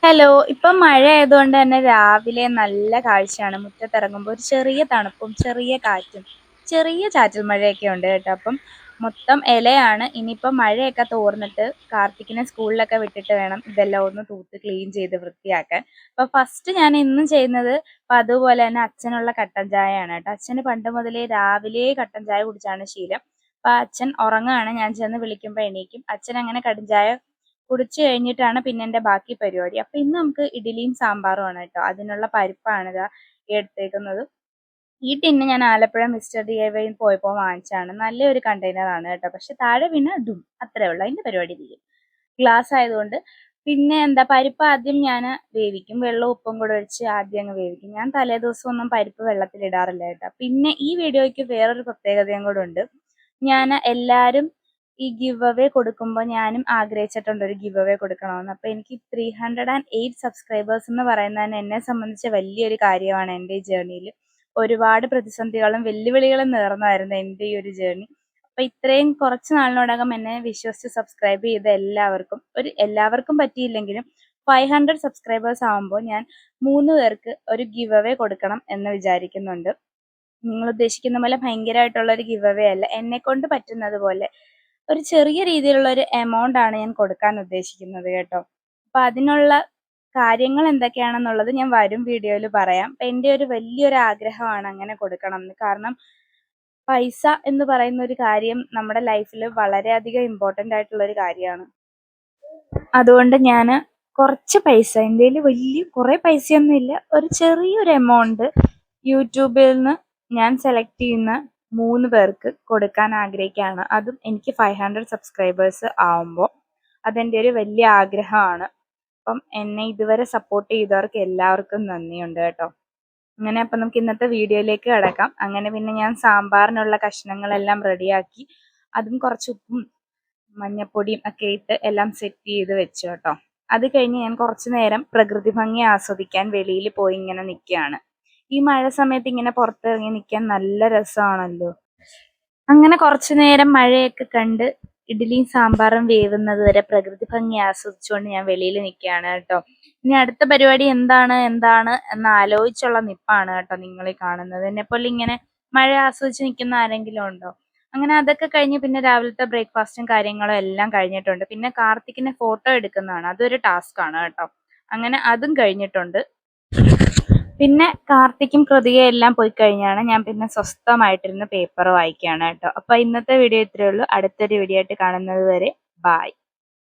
Hello. ഇപ്പം മഴ ആയതുകൊണ്ട് തന്നെ രാവിലെ നല്ല കാഴ്ചയാണ്. മുറ്റത്തിറങ്ങുമ്പോൾ ഒരു ചെറിയ തണുപ്പും ചെറിയ കാറ്റും ചെറിയ ചാറ്റൽ മഴയൊക്കെ ഉണ്ട് കേട്ടോ. അപ്പം മൊത്തം ഇലയാണ്. ഇനിയിപ്പം മഴയൊക്കെ തോർന്നിട്ട് കാർത്തിക്കിനെ സ്കൂളിലൊക്കെ വിട്ടിട്ട് വേണം ഇതെല്ലാം ഒന്ന് തൂത്ത് ക്ലീൻ ചെയ്ത് വൃത്തിയാക്കാൻ. അപ്പോൾ ഫസ്റ്റ് ഞാൻ ഇന്നും ചെയ്യുന്നത് അതുപോലെ തന്നെ അച്ഛനുള്ള കട്ടൻ ചായയാണ് കേട്ടോ. അച്ഛന് പണ്ട് മുതലേ രാവിലെ കട്ടൻ ചായ കുടിച്ചാണ് ശീലം. അപ്പോൾ അച്ഛൻ ഉറങ്ങുകയാണ്, ഞാൻ ചെന്ന് വിളിക്കുമ്പോൾ എണീക്കും. അച്ഛൻ അങ്ങനെ കട്ടൻ ചായ കുടിച്ചു കഴിഞ്ഞിട്ടാണ് പിന്നെ എൻ്റെ ബാക്കി പരിപാടി. അപ്പൊ ഇന്ന് നമുക്ക് ഇഡ്ഡലിയും സാമ്പാറുമാണ് കേട്ടോ. അതിനുള്ള പരിപ്പാണ് ഇതാ എടുത്തേക്കുന്നത്. ഈ ടിന്ന് ഞാൻ ആലപ്പുഴ മിസ്റ്റർ DIY പോയപ്പോൾ വാങ്ങിച്ചാണ്. നല്ലൊരു കണ്ടെയ്നർ ആണ് കേട്ടോ. പക്ഷെ താഴെ വീണ് ഡും, അത്രേ ഉള്ളൂ അതിന്റെ പരിപാടി തീരും. ഗ്ലാസ് ആയതുകൊണ്ട്. പിന്നെ എന്താ, പരിപ്പ് ആദ്യം ഞാൻ വേവിക്കും. വെള്ളവും ഉപ്പും കൂടെ ഒഴിച്ച് ആദ്യം അങ്ങ് വേവിക്കും. ഞാൻ തലേദിവസം ഒന്നും പരിപ്പ് വെള്ളത്തിൽ ഇടാറില്ല കേട്ടോ. പിന്നെ ഈ വീഡിയോയ്ക്ക് വേറൊരു പ്രത്യേകതയും കൂടെ ഉണ്ട്. ഞാൻ എല്ലാവരും ഈ ഗിവ് അവേ കൊടുക്കുമ്പോൾ ഞാനും ആഗ്രഹിച്ചിട്ടുണ്ട് ഒരു ഗിവ് അവേ കൊടുക്കണമെന്ന്. അപ്പോൾ എനിക്ക് 308 സബ്സ്ക്രൈബേഴ്സ് എന്ന് പറയുന്നത് തന്നെ എന്നെ സംബന്ധിച്ച് വലിയൊരു കാര്യമാണ്. എൻ്റെ ഈ ജേർണിയിൽ ഒരുപാട് പ്രതിസന്ധികളും വെല്ലുവിളികളും നേർന്നതായിരുന്നു എൻ്റെ ഈ ഒരു ജേർണി. അപ്പോൾ ഇത്രയും കുറച്ച് നാളിനോടകം എന്നെ വിശ്വസിച്ച് സബ്സ്ക്രൈബ് ചെയ്ത എല്ലാവർക്കും പറ്റിയില്ലെങ്കിലും 500 സബ്സ്ക്രൈബേഴ്സ് ആകുമ്പോൾ ഞാൻ 3 പേർക്ക് ഒരു ഗിവ് അവേ കൊടുക്കണം എന്ന് വിചാരിക്കുന്നുണ്ട്. നിങ്ങൾ ഉദ്ദേശിക്കുന്ന പോലെ ഭയങ്കരമായിട്ടുള്ള ഒരു ഗിവ് അവേ അല്ല, എന്നെ കൊണ്ട് പറ്റുന്നത് പോലെ ഒരു ചെറിയ രീതിയിലുള്ള ഒരു എമൗണ്ട് ആണ് ഞാൻ കൊടുക്കാൻ ഉദ്ദേശിക്കുന്നത് കേട്ടോ. അപ്പൊ അതിനുള്ള കാര്യങ്ങൾ എന്തൊക്കെയാണെന്നുള്ളത് ഞാൻ വരും വീഡിയോയിൽ പറയാം. എൻ്റെ ഒരു വലിയൊരു ആഗ്രഹമാണ് അങ്ങനെ കൊടുക്കണം എന്ന്. കാരണം പൈസ എന്ന് പറയുന്ന ഒരു കാര്യം നമ്മുടെ ലൈഫിൽ വളരെയധികം ഇമ്പോർട്ടൻ്റ് ആയിട്ടുള്ള ഒരു കാര്യമാണ്. അതുകൊണ്ട് ഞാൻ കുറച്ച് പൈസ, എൻ്റെ കയ്യിൽ വലിയ കുറേ പൈസയൊന്നും ഇല്ല, ഒരു ചെറിയൊരു എമൗണ്ട് യൂട്യൂബിൽ നിന്ന് ഞാൻ സെലക്ട് ചെയ്യുന്ന 3 പേർക്ക് കൊടുക്കാൻ ആഗ്രഹിക്കുകയാണ്. അതും എനിക്ക് 500 സബ്സ്ക്രൈബേഴ്സ് ആവുമ്പോൾ. അതെൻ്റെ ഒരു വലിയ ആഗ്രഹമാണ്. അപ്പം എന്നെ ഇതുവരെ സപ്പോർട്ട് ചെയ്തവർക്ക് എല്ലാവർക്കും നന്ദിയുണ്ട് കേട്ടോ. അങ്ങനെ അപ്പം നമുക്ക് ഇന്നത്തെ വീഡിയോയിലേക്ക് കിടക്കാം. അങ്ങനെ പിന്നെ ഞാൻ സാമ്പാറിനുള്ള കഷ്ണങ്ങളെല്ലാം റെഡിയാക്കി അതും കുറച്ച് ഉപ്പും മഞ്ഞപ്പൊടിയും ഒക്കെ ഇട്ട് എല്ലാം സെറ്റ് ചെയ്ത് വെച്ചു കേട്ടോ. അത് കഴിഞ്ഞ് ഞാൻ കുറച്ച് നേരം പ്രകൃതി ഭംഗി ആസ്വദിക്കാൻ വെളിയിൽ പോയി ഇങ്ങനെ നിൽക്കുകയാണ്. ഈ മഴ സമയത്ത് ഇങ്ങനെ പുറത്തിറങ്ങി നിൽക്കാൻ നല്ല രസമാണല്ലോ. അങ്ങനെ കുറച്ചു നേരം മഴയൊക്കെ കണ്ട് ഇഡ്ഡലിയും സാമ്പാറും വേവുന്നത് വരെ പ്രകൃതി ഭംഗി ആസ്വദിച്ചുകൊണ്ട് ഞാൻ വെളിയിൽ നിൽക്കുകയാണ് കേട്ടോ. ഇനി അടുത്ത പരിപാടി എന്താണ് എന്ന് ആലോചിച്ചുള്ള നിപ്പാണ് കേട്ടോ നിങ്ങൾ ഈ കാണുന്നത്. എന്നെപ്പോലെ ഇങ്ങനെ മഴ ആസ്വദിച്ച് നിൽക്കുന്ന ആരെങ്കിലും ഉണ്ടോ? അങ്ങനെ അതൊക്കെ കഴിഞ്ഞ് പിന്നെ രാവിലത്തെ ബ്രേക്ക്ഫാസ്റ്റും കാര്യങ്ങളും എല്ലാം കഴിഞ്ഞിട്ടുണ്ട്. പിന്നെ കാർത്തിക്കിനെ ഫോട്ടോ എടുക്കുന്നതാണ്, അതൊരു ടാസ്ക് ആണ് കേട്ടോ. അങ്ങനെ അതും കഴിഞ്ഞിട്ടുണ്ട്. പിന്നെ കാർത്തിക്കും കൃതികയും എല്ലാം പോയി കഴിഞ്ഞാണ് ഞാൻ പിന്നെ സ്വസ്ഥമായിട്ടിരുന്ന് പേപ്പർ വായിക്കുകയാണ് കേട്ടോ. അപ്പോൾ ഇന്നത്തെ വീഡിയോ ഇത്രയേ ഉള്ളൂ. അടുത്തൊരു വീഡിയോ ആയിട്ട് കാണുന്നത് വരെ ബായ്.